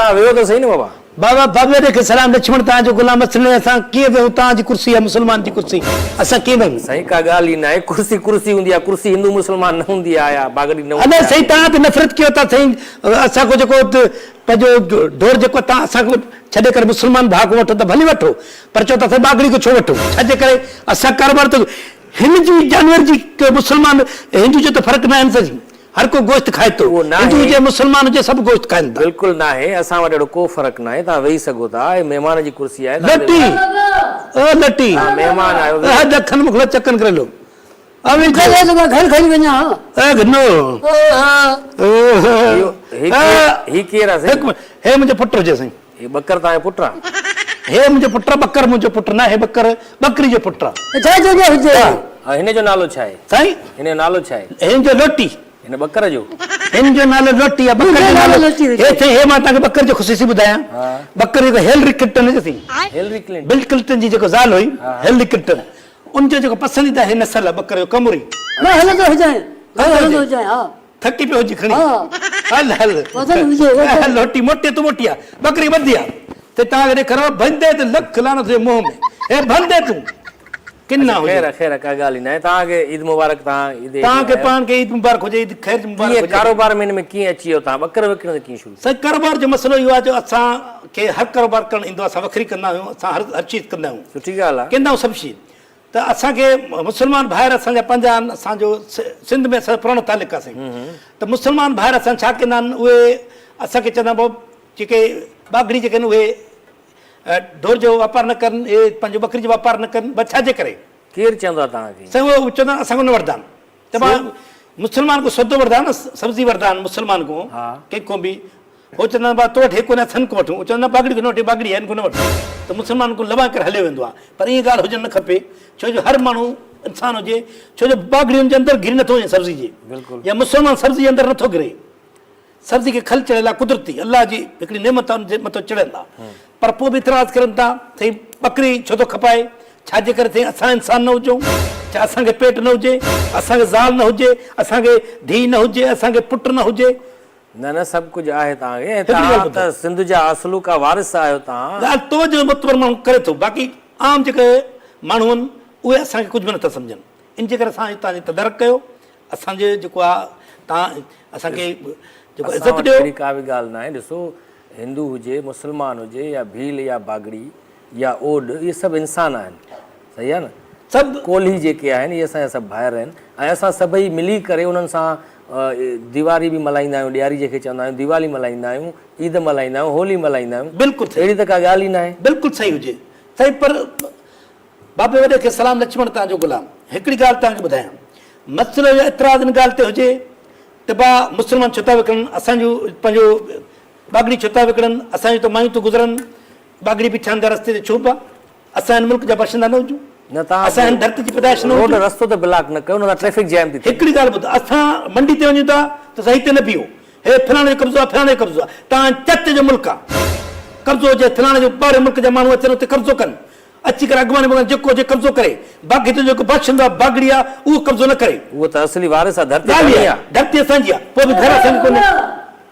तव्हां वियो त सही न बाबा। बाबा बाबे खे सलाम लक्ष्मण तव्हांजो गुलाम असले असां कीअं वेहूं तव्हांजी कुर्सी आहे मुस्लमान जी कुर्सी असां कीअं वेहूं साईं का ॻाल्हि ई न आहे कुर्सी कुर्सी हूंदी आहे कुर्सी हिंदू मुस्लमान न हूंदी आहे या बागड़ी न अने सही तव्हां त नफ़रत कयो था साईं असांखो जेको पंहिंजो ढोर जेको तव्हां असांखे छॾे करे मुस्लमान भाग वठो त भली वठो पर चओ था साईं बागड़ी को छो वठो छाजे करे असां कारोबार त हिन जी जानवर जी मुस्लमान हिंदू जो त फ़र्क़ु न आहिनि सॼी हर को गोश्त खाए थो हिंदू हुजे मुस्लमान हुजे सभु गोश्त खाइनि था बिल्कुलु न आहे असां वटि अहिड़ो को फ़र्क़ु न आहे तव्हां वेही सघो था महिमान जी कुर्सी आहे लटी ओ लटी महिमान आयो दखन मुखला चक्कन करे लो अभी चले तो घर खड़ी बना ए गनो ही केर आहे साईं हे मुंहिंजो पुट हुजे साईं हे बकर तव्हांजो पुटु आहे हे मुंहिंजो पुट बकर मुंहिंजो पुट न हे बकर बकरी जो पुट आहे छा जो हुजे हिन जो नालो छा आहे साईं हिन जो नालो छा आहे हिन जो लोटी हिन बकर जो हिन जो नालो लोटी आहे बकर जो नालो हे मां तव्हांखे बकर जो ख़ुशी ॿुधायां बकर जो हेलरी क्लिंटन हुजे हिलरी क्लिंटन बिल क्लिंटन जी जेको ज़ाल हुई हेलरी क्लिंटन उनजो जेको पसंदीदा है नस्ल आहे बकर जो कमरी ना हल तो हुजे हल तो हुजे हां थकी पे हुजी खणी हल हल लोटी मोटे तो मोटी आहे बकरी बंदी आहे ते तव्हां ॾेखारो बंदे त लख लानत जे मुंह में हे बंदे तूं किन्ना हुजे खैर खैर का ॻाल्हि ई न आहे तव्हांखे ईद मुबारक तव्हांखे पाण खे ईद मुबारक हुजे ईद ख़ैर मुबारक हुजे कारोबार में हिन में कीअं अची वियो तव्हां बकर विकिणण कीअं शुरू साईं कारोबार जो मसइलो इहो आहे जो असांखे हर कारोबार करणु ईंदो आहे असां वखरी कंदा आहियूं असां हर चीज़ कंदा आहियूं सुठी ॻाल्हि आहे कंदा आहियूं सभु शइ त असांखे मुस्लमान भाइर असांजा पंहिंजा आहिनि असांजो सिंध में असांजो पुराणो तालुक आहे साईं त मुस्लमान भाइर असां छा कंदा आहिनि उहे असांखे चवंदा भाऊ जेके बागड़ी जेके आहिनि उहे ढोर जो वापारु न कनि इहे पंहिंजो बकरी जो वापारु न कनि बस छाजे करे केरु चवंदो आहे तव्हांखे साईं उहे चवंदा आहिनि असांखो न वठंदा आहिनि त मां मुस्लमान को सौदो वठंदा आहिनि न सब्ज़ी वठंदा आहिनि मुस्लमान को कंहिंखो बि हो चवंदा आहिनि भाउ तो वटि हे कोन्हे अथनि को वठूं चवंदा बागड़ी को न वठी बागड़ी आहिनि को न वठूं त मुस्लमान को लवा करे हलियो वेंदो आहे पर ईअं ॻाल्हि हुजणु न खपे छो जो हर माण्हू इंसानु हुजे छो जो बागड़ियुनि जे अंदरि घिरी नथो वञे सब्ज़ी जे या मुस्लमान सब्ज़ी जे अंदरि नथो घिरे सब्ज़ी खे खल चढ़ियल आहे कुदरती अलाह जी हिकिड़ी नेमत आहे हुनजे मथां चढ़ियल आहे पर पोइ बि इतराज़ करनि था साईं बकरी छो थो खपाए छाजे करे साईं असां इंसान न हुजूं छा असांखे पेट न हुजे असांखे ज़ाल न हुजे असांखे धीउ न हुजे असांखे पुटु न हुजे न न सभु कुझु आहे तव्हांखे सिंध जा असलू का वारिस आहियो तव्हां ॻाल्हि तो जो मुतबर माण्हू करे थो बाक़ी आम जेके माण्हू आहिनि उहे असांखे कुझु बि नथा सम्झनि इन जे करे असां तव्हांजी तदरक कयो असांजे जेको आहे तव्हां असांखे जेको इज़त ॾियो अहिड़ी का बि ॻाल्हि न आहे ॾिसो हिंदू हुजे मुस्लमान हुजे या भील या बागड़ी या ओड इहे सभु इंसान आहिनि सही आहे न सभु कोल्ही जेके आहिनि इहे असांजा सभु भाइर आहिनि ऐं असां सभई मिली करे उन्हनि सां दीवारी बि मल्हाईंदा आहियूं ॾियारी जंहिंखे चवंदा आहियूं दिवाली मल्हाईंदा आहियूं ईद मल्हाईंदा आहियूं होली मल्हाईंदा आहियूं बिल्कुलु अहिड़ी त का ॻाल्हि ई न आहे बिल्कुलु सही हुजे सही पर बाबे वॾे खे सलाम लक्ष्मण तव्हांजो गुलाम हिकिड़ी ॻाल्हि तव्हांखे ॿुधायां मसइलो इतराज़ हिन ॻाल्हि ते हुजे त भाउ मुस्लमान छो था विकिणनि असांजो पंहिंजो बागड़ी छो था विकिणनि असांजो त मायूं थो गुज़रनि बागड़ी बि ठहंदा रस्ते ते छो पिया असां हिन मुल्क जा बाशिंदा न हुजूं न तव्हां असां हिन धरती जी पैदाइश न रोड रस्तो त ब्लॉक न कयो न ट्रैफिक जैम थी हिकिड़ी ॻाल्हि ॿुधो असां मंडी ते वञूं था त सही ते न बीहो हे फलाणे जो कब्ज़ो आहे फलाणे जो कब्ज़ो आहे तव्हां चट जो मुल्क आहे कब्ज़ो हुजे फलाणे जो ॿाहिरि मुल्क जा माण्हू अचनि उते कब्ज़ो कनि अची करे अॻवानी मगन जेको हुजे कब्ज़ो करे बाक़ी तो जेको बाशिंदो आहे बागड़ी आहे उहो कब्ज़ो न करे उहो त असली वारिस आहे धरती धरती असांजी आहे पोइ बि घर असांजी कोन्हे